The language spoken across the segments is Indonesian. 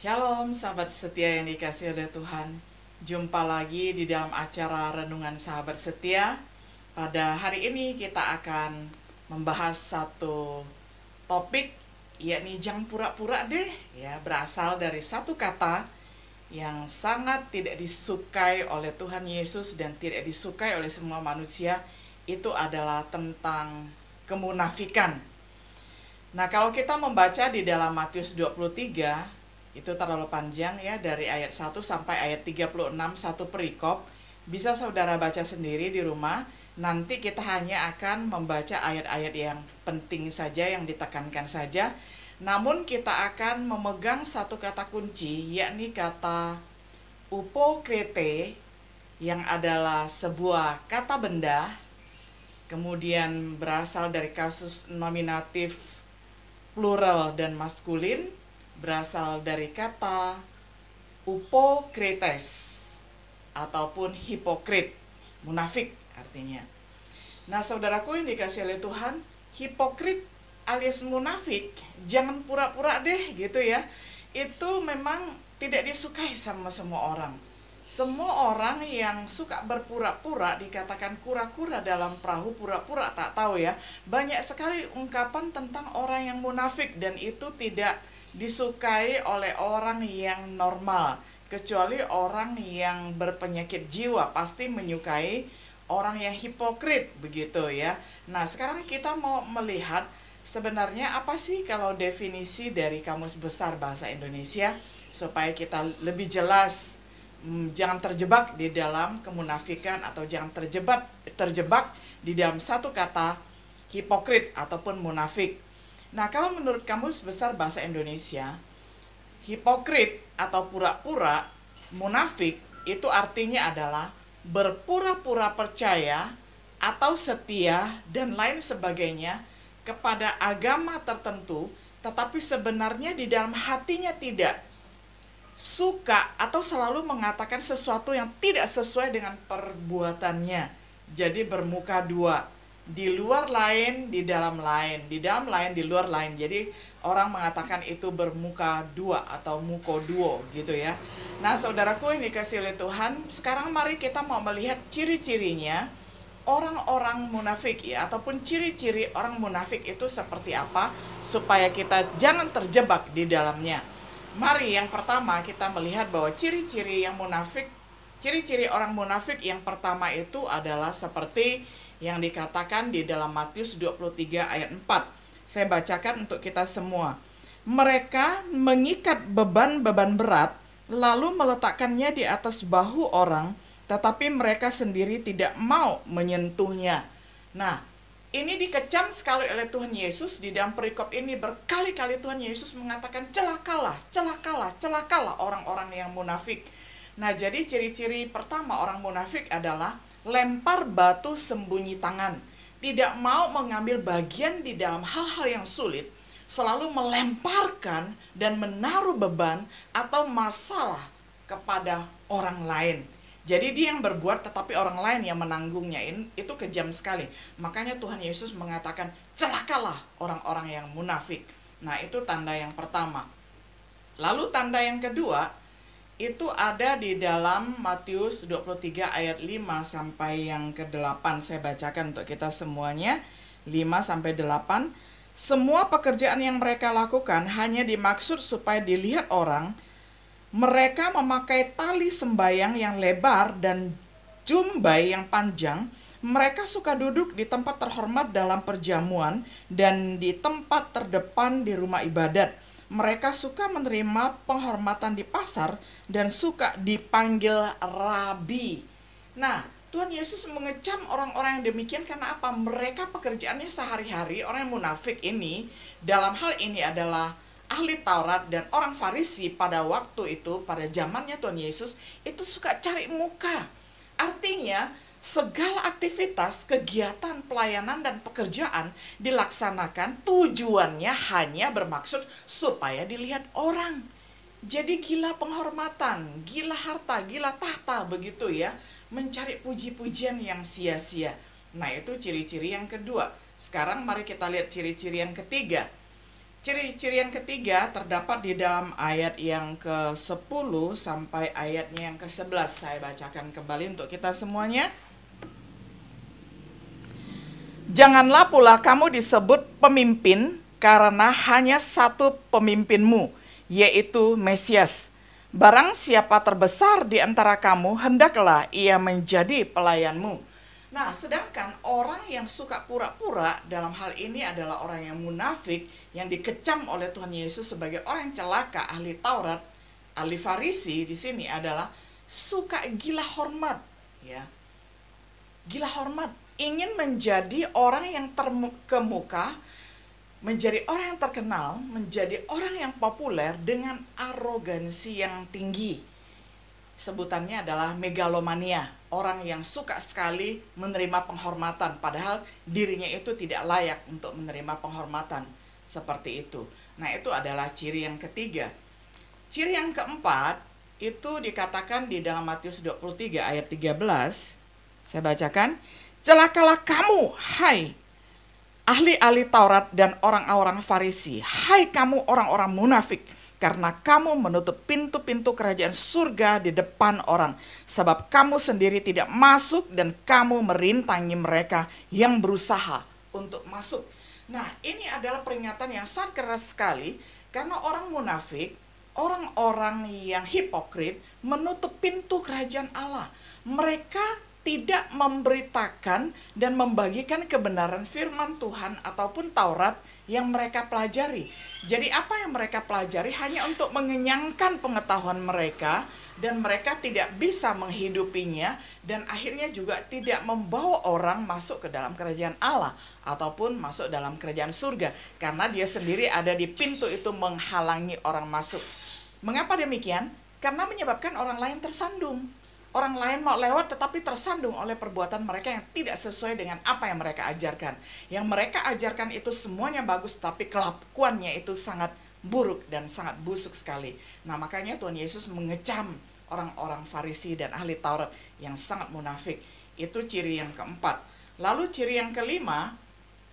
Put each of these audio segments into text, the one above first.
Shalom sahabat setia yang dikasihi oleh Tuhan. Jumpa lagi di dalam acara Renungan Sahabat Setia. Pada hari ini kita akan membahas satu topik, yakni jangan pura-pura deh, ya, berasal dari satu kata yang sangat tidak disukai oleh Tuhan Yesus dan tidak disukai oleh semua manusia. Itu adalah tentang kemunafikan. Nah, kalau kita membaca di dalam Matius 23, itu terlalu panjang ya, dari ayat 1 sampai ayat 36, satu perikop. Bisa saudara baca sendiri di rumah. Nanti kita hanya akan membaca ayat-ayat yang penting saja, yang ditekankan saja. Namun kita akan memegang satu kata kunci, yakni kata upokrete, yang adalah sebuah kata benda, kemudian berasal dari kasus nominatif plural dan maskulin, berasal dari kata upokrites ataupun hipokrit, munafik artinya. Nah, saudaraku yang dikasih oleh Tuhan, hipokrit alias munafik, jangan pura-pura deh gitu ya. Itu memang tidak disukai sama semua orang. Semua orang yang suka berpura-pura, dikatakan kura-kura dalam perahu, pura-pura tak tahu ya. Banyak sekali ungkapan tentang orang yang munafik, dan itu tidak disukai oleh orang yang normal. Kecuali orang yang berpenyakit jiwa pasti menyukai orang yang hipokrit, begitu ya. Nah, sekarang kita mau melihat sebenarnya apa sih kalau definisi dari Kamus Besar Bahasa Indonesia, supaya kita lebih jelas. Jangan terjebak di dalam kemunafikan, atau jangan terjebak di dalam satu kata hipokrit ataupun munafik. Nah, kalau menurut Kamus Besar Bahasa Indonesia, hipokrit atau pura-pura, munafik itu artinya adalah berpura-pura percaya atau setia dan lain sebagainya kepada agama tertentu, tetapi sebenarnya di dalam hatinya tidak suka atau selalu mengatakan sesuatu yang tidak sesuai dengan perbuatannya. Jadi bermuka dua, di luar lain, di dalam lain, di dalam lain, di luar lain. Jadi orang mengatakan itu bermuka dua atau muko duo gitu ya. Nah, saudaraku yang dikasih oleh Tuhan, sekarang mari kita mau melihat ciri-cirinya orang-orang munafik ya, ataupun ciri-ciri orang munafik itu seperti apa, supaya kita jangan terjebak di dalamnya. Mari yang pertama kita melihat bahwa ciri-ciri yang munafik, ciri-ciri orang munafik yang pertama itu adalah seperti yang dikatakan di dalam Matius 23 ayat 4. Saya bacakan untuk kita semua. Mereka mengikat beban-beban berat, lalu meletakkannya di atas bahu orang, tetapi mereka sendiri tidak mau menyentuhnya. Nah, ini dikecam sekali oleh Tuhan Yesus. Di dalam perikop ini berkali-kali Tuhan Yesus mengatakan celakalah, celakalah, celakalah orang-orang yang munafik. Nah, jadi ciri-ciri pertama orang munafik adalah lempar batu sembunyi tangan. Tidak mau mengambil bagian di dalam hal-hal yang sulit. Selalu melemparkan dan menaruh beban atau masalah kepada orang lain. Jadi dia yang berbuat tetapi orang lain yang menanggungnya. Itu kejam sekali. Makanya Tuhan Yesus mengatakan celakalah orang-orang yang munafik. Nah, itu tanda yang pertama. Lalu tanda yang kedua itu ada di dalam Matius 23 ayat 5 sampai yang ke-8. Saya bacakan untuk kita semuanya. 5 sampai 8. Semua pekerjaan yang mereka lakukan hanya dimaksud supaya dilihat orang. Mereka memakai tali sembayang yang lebar dan jumbai yang panjang. Mereka suka duduk di tempat terhormat dalam perjamuan dan di tempat terdepan di rumah ibadat. Mereka suka menerima penghormatan di pasar dan suka dipanggil rabi. Nah, Tuhan Yesus mengecam orang-orang yang demikian karena apa? Mereka pekerjaannya sehari-hari, orang yang munafik ini dalam hal ini adalah ahli Taurat dan orang Farisi pada waktu itu, pada zamannya Tuhan Yesus, itu suka cari muka. Artinya, segala aktivitas, kegiatan, pelayanan, dan pekerjaan dilaksanakan tujuannya hanya bermaksud supaya dilihat orang. Jadi gila penghormatan, gila harta, gila tahta, begitu ya. Mencari puji-pujian yang sia-sia. Nah, itu ciri-ciri yang kedua. Sekarang mari kita lihat ciri-ciri yang ketiga. Ciri-ciri yang ketiga terdapat di dalam ayat yang ke-10 sampai ayatnya yang ke-11. Saya bacakan kembali untuk kita semuanya. Janganlah pula kamu disebut pemimpin, karena hanya satu pemimpinmu, yaitu Mesias. Barang siapa terbesar di antara kamu, hendaklah ia menjadi pelayanmu. Nah, sedangkan orang yang suka pura-pura dalam hal ini adalah orang yang munafik, yang dikecam oleh Tuhan Yesus sebagai orang yang celaka, ahli Taurat, ahli Farisi di sini adalah suka gila hormat, ya. Gila hormat, ingin menjadi orang yang terkemuka, menjadi orang yang terkenal, menjadi orang yang populer dengan arogansi yang tinggi. Sebutannya adalah megalomania, orang yang suka sekali menerima penghormatan, padahal dirinya itu tidak layak untuk menerima penghormatan seperti itu. Nah, itu adalah ciri yang ketiga. Ciri yang keempat, itu dikatakan di dalam Matius 23 ayat 13, saya bacakan, celakalah kamu, hai ahli-ahli Taurat dan orang-orang Farisi, hai kamu orang-orang munafik, karena kamu menutup pintu-pintu kerajaan surga di depan orang, sebab kamu sendiri tidak masuk dan kamu merintangi mereka yang berusaha untuk masuk. Nah, ini adalah peringatan yang sangat keras sekali, karena orang munafik, orang-orang yang hipokrit menutup pintu kerajaan Allah. Mereka tidak memberitakan dan membagikan kebenaran firman Tuhan ataupun Taurat yang mereka pelajari. Jadi apa yang mereka pelajari hanya untuk mengenyangkan pengetahuan mereka, dan mereka tidak bisa menghidupinya, dan akhirnya juga tidak membawa orang masuk ke dalam kerajaan Allah ataupun masuk dalam kerajaan surga, karena dia sendiri ada di pintu itu menghalangi orang masuk. Mengapa demikian? Karena menyebabkan orang lain tersandung. Orang lain mau lewat tetapi tersandung oleh perbuatan mereka yang tidak sesuai dengan apa yang mereka ajarkan. Yang mereka ajarkan itu semuanya bagus, tapi kelakuannya itu sangat buruk dan sangat busuk sekali. Nah, makanya Tuhan Yesus mengecam orang-orang Farisi dan ahli Taurat yang sangat munafik. Itu ciri yang keempat. Lalu ciri yang kelima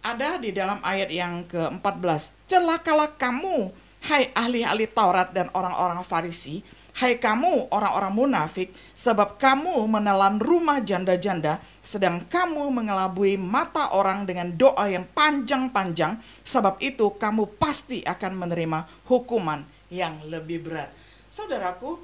ada di dalam ayat yang ke-14. Celakalah kamu, hai ahli-ahli Taurat dan orang-orang Farisi, hai kamu orang-orang munafik, sebab kamu menelan rumah janda-janda, sedang kamu mengelabui mata orang dengan doa yang panjang-panjang, sebab itu kamu pasti akan menerima hukuman yang lebih berat. Saudaraku,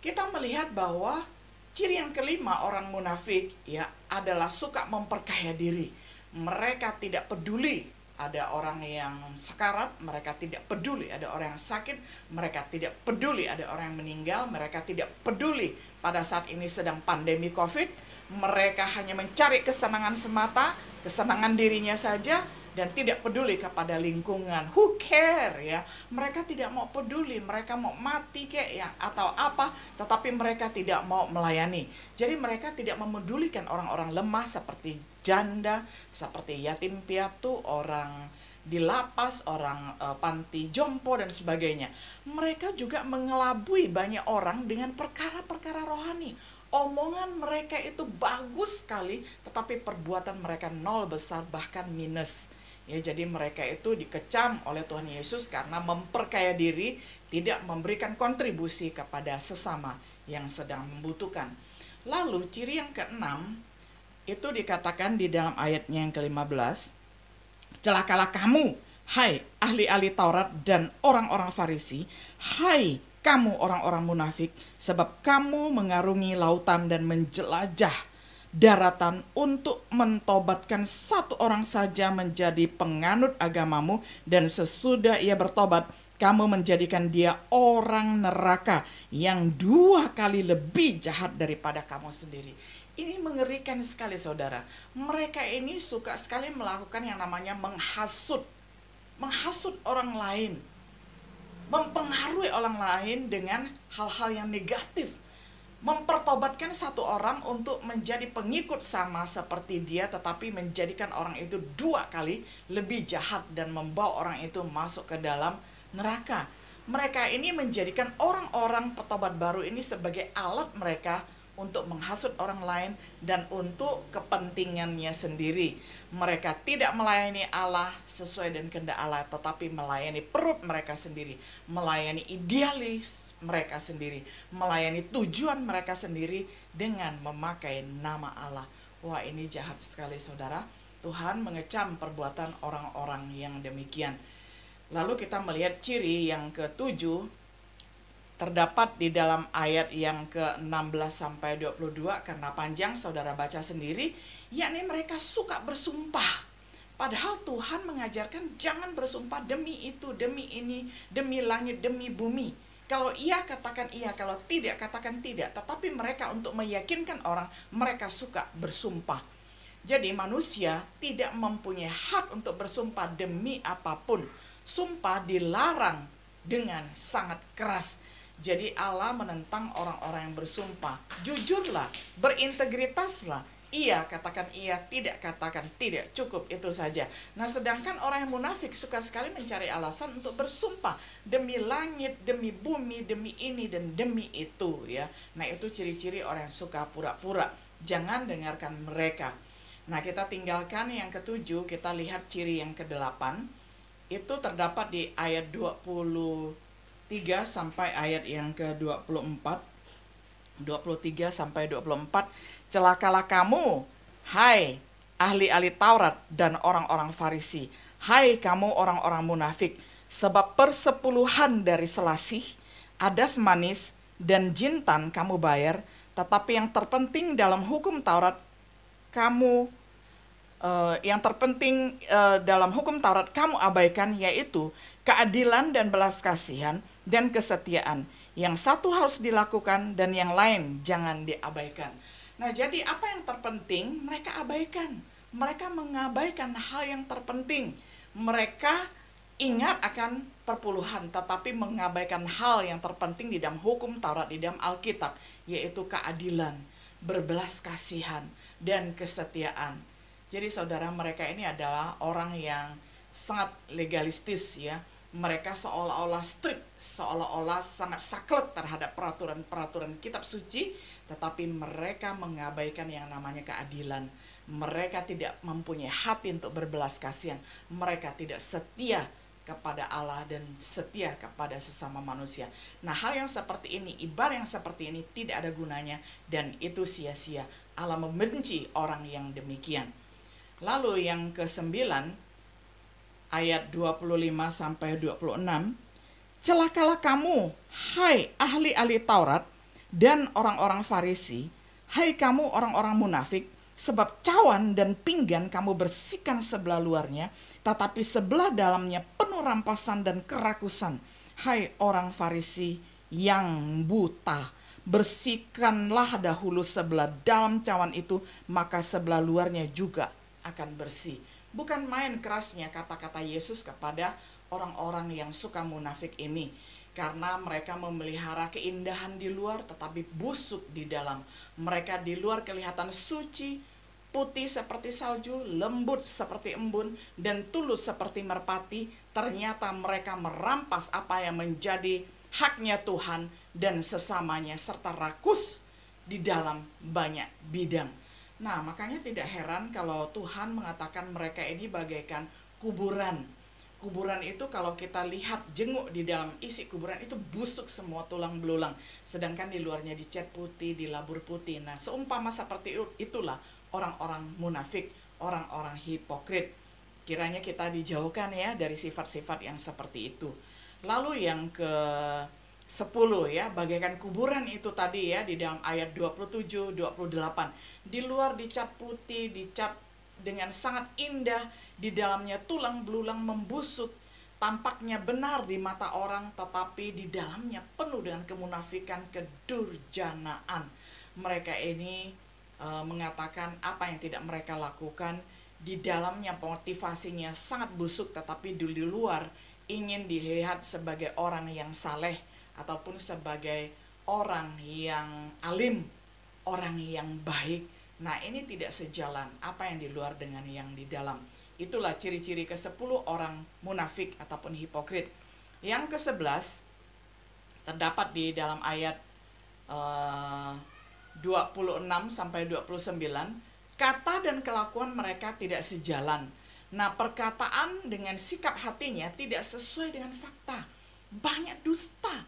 kita melihat bahwa ciri yang kelima orang munafik ya adalah suka memperkaya diri. Mereka tidak peduli ada orang yang sekarat, mereka tidak peduli ada orang yang sakit, mereka tidak peduli ada orang yang meninggal, mereka tidak peduli pada saat ini sedang pandemi COVID, mereka hanya mencari kesenangan semata, kesenangan dirinya saja, dan tidak peduli kepada lingkungan. Who care ya? Mereka tidak mau peduli, mereka mau mati kayak ya atau apa, tetapi mereka tidak mau melayani. Jadi mereka tidak memedulikan orang-orang lemah seperti janda, seperti yatim piatu, orang di lapas, orang panti jompo dan sebagainya. Mereka juga mengelabui banyak orang dengan perkara-perkara rohani. Omongan mereka itu bagus sekali, tetapi perbuatan mereka nol besar, bahkan minus. Ya, jadi mereka itu dikecam oleh Tuhan Yesus karena memperkaya diri, tidak memberikan kontribusi kepada sesama yang sedang membutuhkan. Lalu ciri yang keenam itu dikatakan di dalam ayatnya yang ke-15. Celakalah kamu, hai ahli-ahli Taurat dan orang-orang Farisi, hai kamu orang-orang munafik, sebab kamu mengarungi lautan dan menjelajah daratan untuk mentobatkan satu orang saja menjadi penganut agamamu, dan sesudah ia bertobat, kamu menjadikan dia orang neraka yang 2 kali lebih jahat daripada kamu sendiri. Ini mengerikan sekali, saudara. Mereka ini suka sekali melakukan yang namanya menghasut orang lain, mempengaruhi orang lain dengan hal-hal yang negatif, mempertobatkan satu orang untuk menjadi pengikut sama seperti dia, tetapi menjadikan orang itu 2 kali lebih jahat dan membawa orang itu masuk ke dalam neraka. Mereka ini menjadikan orang-orang petobat baru ini sebagai alat mereka untuk menghasut orang lain, dan untuk kepentingannya sendiri. Mereka tidak melayani Allah sesuai dengan kehendak Allah, tetapi melayani perut mereka sendiri, melayani idealis mereka sendiri, melayani tujuan mereka sendiri dengan memakai nama Allah. Wah, ini jahat sekali, saudara. Tuhan mengecam perbuatan orang-orang yang demikian. Lalu kita melihat ciri yang ketujuh, terdapat di dalam ayat yang ke-16 sampai 22, karena panjang saudara baca sendiri, yakni mereka suka bersumpah. Padahal Tuhan mengajarkan jangan bersumpah demi itu, demi ini, demi langit, demi bumi. Kalau iya katakan iya, kalau tidak katakan tidak. Tetapi mereka untuk meyakinkan orang, mereka suka bersumpah. Jadi manusia tidak mempunyai hak untuk bersumpah demi apapun. Sumpah dilarang dengan sangat keras. Jadi Allah menentang orang-orang yang bersumpah. Jujurlah, berintegritaslah. Iya katakan iya, tidak katakan tidak, cukup itu saja. Nah, sedangkan orang yang munafik suka sekali mencari alasan untuk bersumpah demi langit, demi bumi, demi ini dan demi itu, ya. Nah, itu ciri-ciri orang yang suka pura-pura. Jangan dengarkan mereka. Nah, kita tinggalkan yang ketujuh, kita lihat ciri yang kedelapan. Itu terdapat di ayat 23 sampai ayat yang ke-24. 23 sampai 24. Celakalah kamu, hai ahli-ahli Taurat dan orang-orang Farisi, hai kamu orang-orang munafik, sebab persepuluhan dari selasih, adas manis, dan jintan kamu bayar, tetapi yang terpenting dalam hukum Taurat kamu dalam hukum Taurat kamu abaikan, yaitu keadilan dan belas kasihan dan kesetiaan. Yang satu harus dilakukan dan yang lain jangan diabaikan. Nah, jadi apa yang terpenting mereka abaikan. Mereka mengabaikan hal yang terpenting. Mereka ingat akan perpuluhan, tetapi mengabaikan hal yang terpenting di dalam hukum Taurat, di dalam Alkitab, yaitu keadilan, berbelas kasihan, dan kesetiaan. Jadi saudara, mereka ini adalah orang yang sangat legalistis, ya. Mereka seolah-olah strict, seolah-olah sangat saklek terhadap peraturan-peraturan kitab suci, tetapi mereka mengabaikan yang namanya keadilan. Mereka tidak mempunyai hati untuk berbelas kasihan. Mereka tidak setia kepada Allah dan setia kepada sesama manusia. Nah, hal yang seperti ini, ibarat yang seperti ini tidak ada gunanya dan itu sia-sia. Allah membenci orang yang demikian. Lalu yang ke-9, ayat 25 sampai 26. Celakalah kamu, hai ahli-ahli Taurat dan orang-orang Farisi, hai kamu orang-orang munafik, sebab cawan dan pinggan kamu bersihkan sebelah luarnya, tetapi sebelah dalamnya penuh rampasan dan kerakusan. Hai orang Farisi yang buta, bersihkanlah dahulu sebelah dalam cawan itu, maka sebelah luarnya juga akan bersih. Bukan main kerasnya kata-kata Yesus kepada orang-orang yang suka munafik ini, karena mereka memelihara keindahan di luar tetapi busuk di dalam. Mereka di luar kelihatan suci, putih seperti salju, lembut seperti embun, dan tulus seperti merpati. Ternyata mereka merampas apa yang menjadi haknya Tuhan dan sesamanya, serta rakus di dalam banyak bidang. Nah, makanya tidak heran kalau Tuhan mengatakan mereka ini bagaikan kuburan. Kuburan itu kalau kita lihat jenguk di dalam isi kuburan itu busuk semua, tulang belulang. Sedangkan di luarnya dicat putih, dilabur putih. Nah, seumpama seperti itulah orang-orang munafik, orang-orang hipokrit. Kiranya kita dijauhkan ya dari sifat-sifat yang seperti itu. Lalu yang ke-10 ya, bagaikan kuburan itu tadi ya, di dalam ayat 27, 28. Di luar dicat putih, dicat dengan sangat indah, di dalamnya tulang belulang membusuk, tampaknya benar di mata orang, tetapi di dalamnya penuh dengan kemunafikan, kedurjanaan. Mereka ini mengatakan apa yang tidak mereka lakukan, di dalamnya motivasinya sangat busuk, tetapi di luar ingin dilihat sebagai orang yang saleh, ataupun sebagai orang yang alim, orang yang baik. Nah, ini tidak sejalan apa yang di luar dengan yang di dalam. Itulah ciri-ciri ke-10 orang munafik ataupun hipokrit. Yang ke-11 terdapat di dalam ayat 26-29, kata dan kelakuan mereka tidak sejalan. Nah, perkataan dengan sikap hatinya tidak sesuai dengan fakta. Banyak dusta,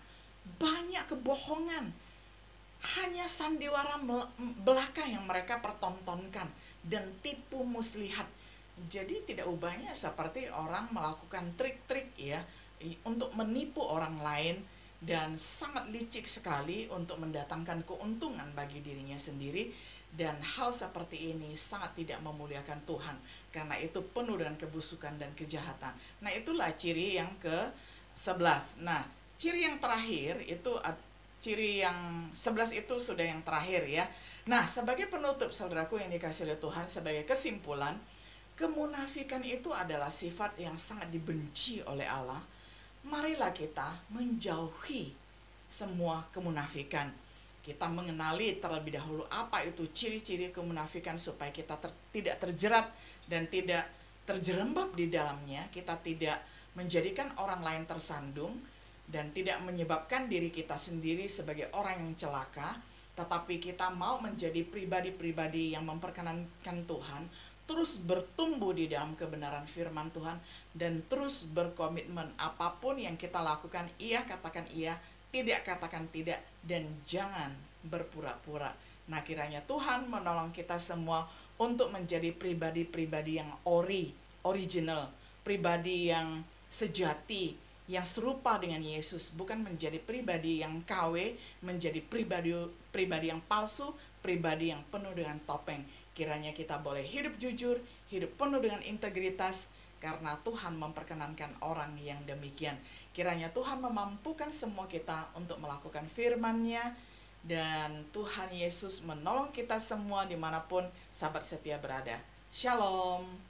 banyak kebohongan. Hanya sandiwara belaka yang mereka pertontonkan dan tipu muslihat. Jadi tidak ubahnya seperti orang melakukan trik-trik ya untuk menipu orang lain, dan sangat licik sekali untuk mendatangkan keuntungan bagi dirinya sendiri. Dan hal seperti ini sangat tidak memuliakan Tuhan, karena itu penuh dengan kebusukan dan kejahatan. Nah, itulah ciri yang ke-11. Nah, ciri yang terakhir itu, ciri yang 11 itu sudah yang terakhir ya. Nah, sebagai penutup saudaraku yang dikasihi oleh Tuhan, sebagai kesimpulan, kemunafikan itu adalah sifat yang sangat dibenci oleh Allah. Marilah kita menjauhi semua kemunafikan. Kita mengenali terlebih dahulu apa itu ciri-ciri kemunafikan, supaya kita tidak terjerat dan tidak terjerembab di dalamnya. Kita tidak menjadikan orang lain tersandung dan tidak menyebabkan diri kita sendiri sebagai orang yang celaka, tetapi kita mau menjadi pribadi-pribadi yang memperkenankan Tuhan, terus bertumbuh di dalam kebenaran firman Tuhan, dan terus berkomitmen apapun yang kita lakukan, iya katakan iya, tidak katakan tidak, dan jangan berpura-pura. Nah, kiranya Tuhan menolong kita semua untuk menjadi pribadi-pribadi yang original, pribadi yang sejati, yang serupa dengan Yesus, bukan menjadi pribadi yang KW, menjadi pribadi yang palsu, pribadi yang penuh dengan topeng. Kiranya kita boleh hidup jujur, hidup penuh dengan integritas, karena Tuhan memperkenankan orang yang demikian. Kiranya Tuhan memampukan semua kita untuk melakukan firman-Nya, dan Tuhan Yesus menolong kita semua dimanapun sahabat setia berada. Shalom.